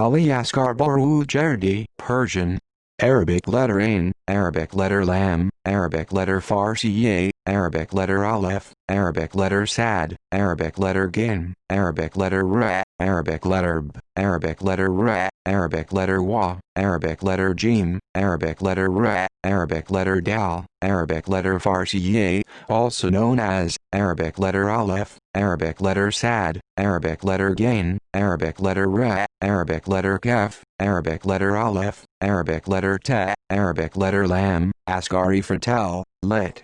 Ali Asghar Baroujerdi, Persian, Arabic letter Ain, Arabic letter Lam, Arabic letter Farsi A, Arabic letter Aleph, Arabic letter Sad, Arabic letter Gin, Arabic letter Ra, Arabic letter B, Arabic letter Ra, Arabic letter Wa, Arabic letter Jim, Arabic letter Ra, Arabic letter Dal, Arabic letter Farsi A, also known as Arabic letter Aleph, Arabic letter Sad, Arabic letter Gain, Arabic letter Ra, Arabic letter Kaf, Arabic letter Aleph, Arabic letter Ta, Arabic letter Lam, Asghari Fatal, lit.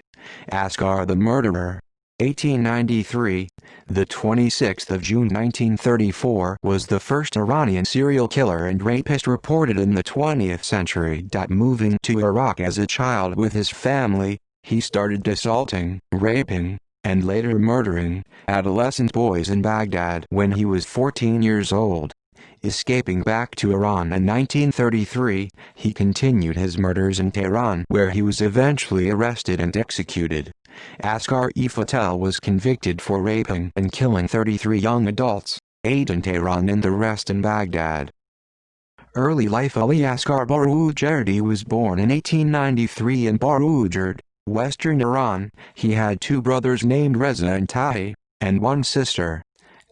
Asghar the Murderer. 1893, the 26th of June 1934 was the first Iranian serial killer and rapist reported in the 20th century. Moving to Iraq as a child with his family, he started assaulting, raping, and later murdering adolescent boys in Baghdad when he was 14 years old. Escaping back to Iran in 1933, he continued his murders in Tehran where he was eventually arrested and executed. Asghar Fatal was convicted for raping and killing 33 young adults, 8 in Tehran and the rest in Baghdad. Early life. Ali Asghar Baroujerdi was born in 1893 in Baroujerd, western Iran. He had 2 brothers named Reza and Tahi, and 1 sister.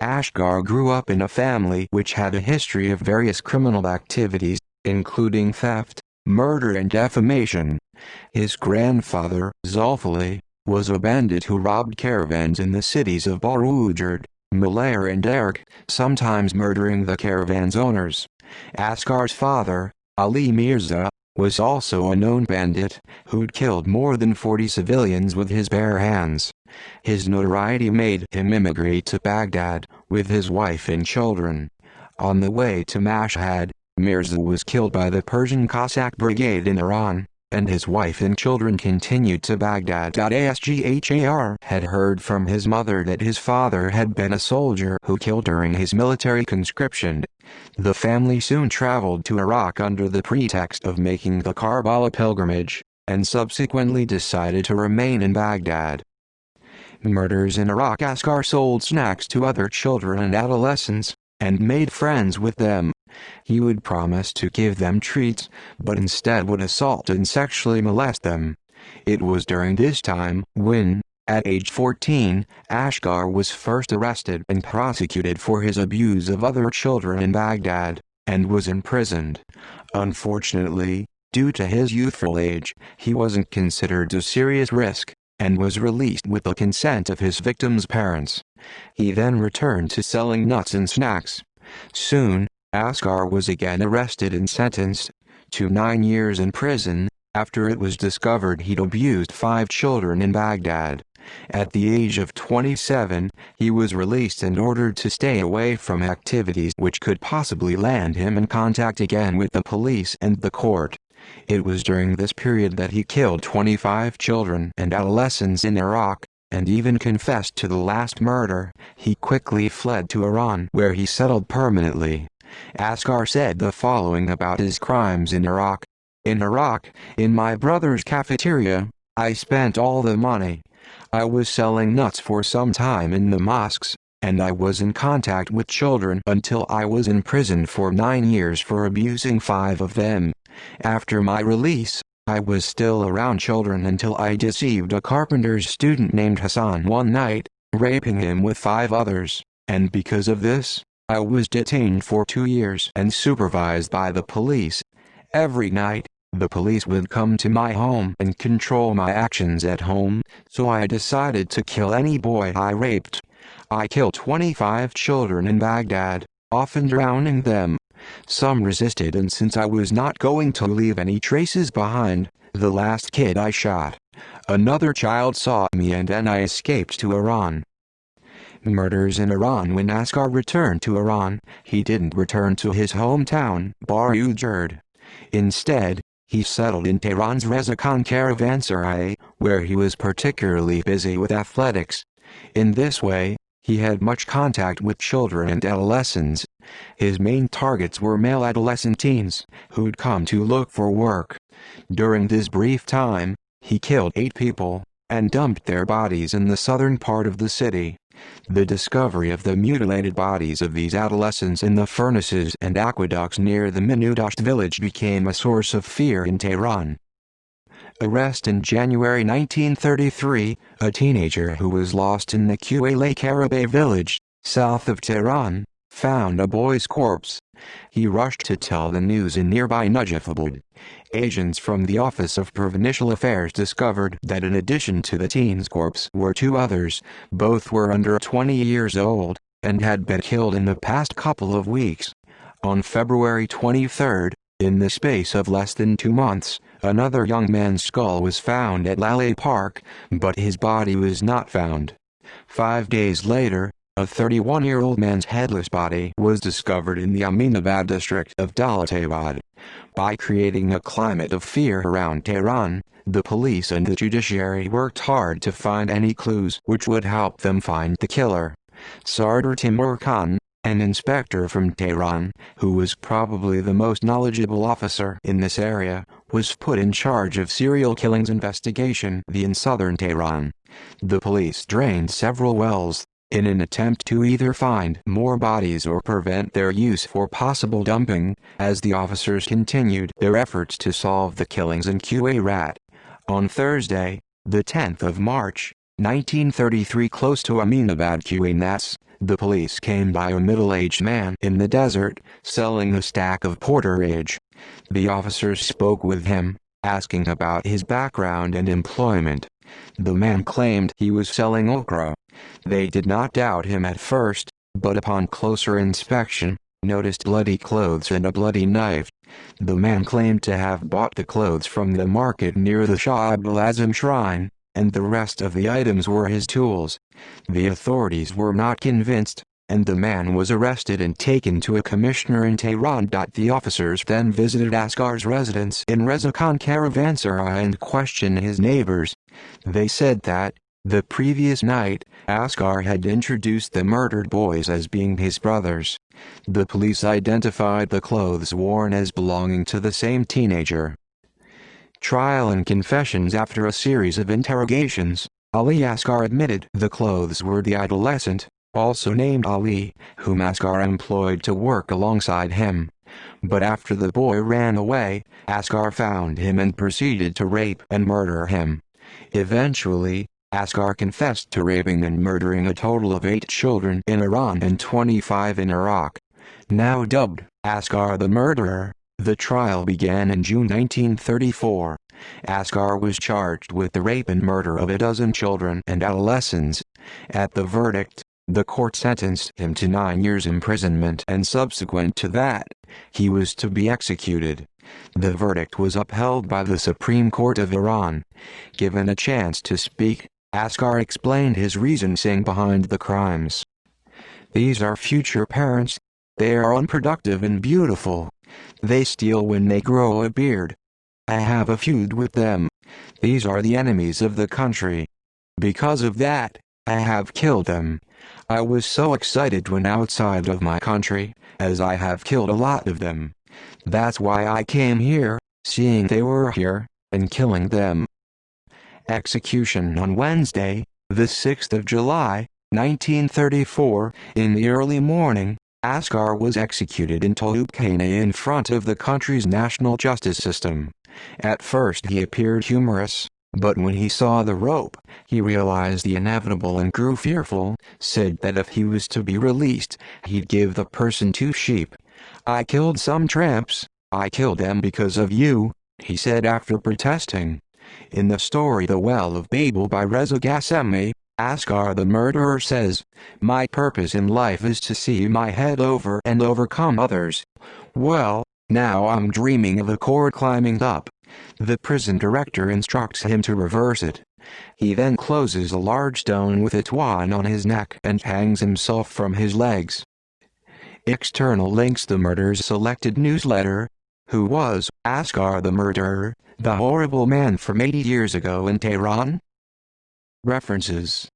Asghar grew up in a family which had a history of various criminal activities, including theft, murder and defamation. His grandfather, Zulfali, was a bandit who robbed caravans in the cities of Baroujerd, Malaya and Erg, sometimes murdering the caravan's owners. Asghar's father, Ali Mirza, was also a known bandit, who'd killed more than 40 civilians with his bare hands. His notoriety made him immigrate to Baghdad, with his wife and children. On the way to Mashhad, Mirza was killed by the Persian Cossack Brigade in Iran, and his wife and children continued to Baghdad. Asghar had heard from his mother that his father had been a soldier who killed during his military conscription. The family soon traveled to Iraq under the pretext of making the Karbala pilgrimage, and subsequently decided to remain in Baghdad. Murders in Iraq. Asghar sold snacks to other children and adolescents, and made friends with them. He would promise to give them treats, but instead would assault and sexually molest them. It was during this time when, at age 14, Asghar was first arrested and prosecuted for his abuse of other children in Baghdad, and was imprisoned. Unfortunately, due to his youthful age, he wasn't considered a serious risk, and was released with the consent of his victims' parents. He then returned to selling nuts and snacks. Soon, Asghar was again arrested and sentenced to 9 years in prison, after it was discovered he'd abused 5 children in Baghdad. At the age of 27, he was released and ordered to stay away from activities which could possibly land him in contact again with the police and the court. It was during this period that he killed 25 children and adolescents in Iraq, and even confessed to the last murder. He quickly fled to Iran where he settled permanently. Asghar said the following about his crimes in Iraq. In Iraq, in my brother's cafeteria, I spent all the money. I was selling nuts for some time in the mosques, and I was in contact with children until I was in prison for 9 years for abusing 5 of them. After my release, I was still around children until I deceived a carpenter's student named Hassan one night, raping him with 5 others, and because of this, I was detained for 2 years and supervised by the police. Every night, the police would come to my home and control my actions at home, so I decided to kill any boy I raped. I killed 25 children in Baghdad, often drowning them. Some resisted, and since I was not going to leave any traces behind, the last kid I shot. Another child saw me and then I escaped to Iran. Murders in Iran. When Asghar returned to Iran, he didn't return to his hometown, Baroujerd. Instead, he settled in Tehran's Reza Khan Caravanserai, where he was particularly busy with athletics. In this way, he had much contact with children and adolescents. His main targets were male adolescent teens, who'd come to look for work. During this brief time, he killed 8 people, and dumped their bodies in the southern part of the city. The discovery of the mutilated bodies of these adolescents in the furnaces and aqueducts near the Minudasht village became a source of fear in Tehran. Arrest in January 1933, a teenager who was lost in the Qa Lake Arabay village, south of Tehran, found a boy's corpse. He rushed to tell the news in nearby Najafabad. Agents from the Office of Provincial Affairs discovered that in addition to the teen's corpse were two others. Both were under 20 years old, and had been killed in the past couple of weeks. On February 23, in the space of less than 2 months, another young man's skull was found at Laleh Park, but his body was not found. 5 days later, a 31-year-old man's headless body was discovered in the Aminabad district of Dalatabad. By creating a climate of fear around Tehran, the police and the judiciary worked hard to find any clues which would help them find the killer. Sardar Timur Khan, an inspector from Tehran, who was probably the most knowledgeable officer in this area, was put in charge of serial killings investigation in southern Tehran. The police drained several wells, in an attempt to either find more bodies or prevent their use for possible dumping, as the officers continued their efforts to solve the killings in Qa. On Thursday, the 10th of March, 1933, close to Aminabad Qa, the police came by a middle-aged man in the desert, selling a stack of porterage. The officers spoke with him, asking about his background and employment. The man claimed he was selling okra. They did not doubt him at first, but upon closer inspection, noticed bloody clothes and a bloody knife. The man claimed to have bought the clothes from the market near the Shah Abdul-Azim shrine, and the rest of the items were his tools. The authorities were not convinced, and the man was arrested and taken to a commissioner in Tehran. The officers then visited Asghar's residence in Reza Khan Caravanserai and questioned his neighbors. They said that, the previous night, Asghar had introduced the murdered boys as being his brothers. The police identified the clothes worn as belonging to the same teenager. Trial and confessions. After a series of interrogations, Ali Asghar admitted the clothes were the adolescent, also named Ali, whom Asghar employed to work alongside him. But after the boy ran away, Asghar found him and proceeded to rape and murder him. Eventually, Asghar confessed to raping and murdering a total of 8 children in Iran and 25 in Iraq. Now dubbed Asghar the Murderer, the trial began in June 1934. Asghar was charged with the rape and murder of a dozen children and adolescents. At the verdict, the court sentenced him to 9 years imprisonment, and subsequent to that, he was to be executed. The verdict was upheld by the Supreme Court of Iran. Given a chance to speak, Asghar explained his reasoning behind the crimes. "These are future parents. They are unproductive and beautiful. They steal when they grow a beard. I have a feud with them. These are the enemies of the country. Because of that, I have killed them. I was so excited when outside of my country, as I have killed a lot of them. That's why I came here, seeing they were here, and killing them." Execution on Wednesday, the 6th of July, 1934, in the early morning, Asghar was executed in Tolubkhane in front of the country's national justice system. At first he appeared humorous, but when he saw the rope, he realized the inevitable and grew fearful, said that if he was to be released, he'd give the person 2 sheep. "I killed some tramps, I killed them because of you," he said after protesting. In the story The Well of Babel by Reza Ghassemi, Asghar the Murderer says, "My purpose in life is to see my head over and overcome others. Well, now I'm dreaming of a cord climbing up." The prison director instructs him to reverse it. He then closes a large stone with a twine on his neck and hangs himself from his legs. External links: the murder's selected newsletter. Who was Asghar the Murderer, the horrible man from 80 years ago in Tehran? References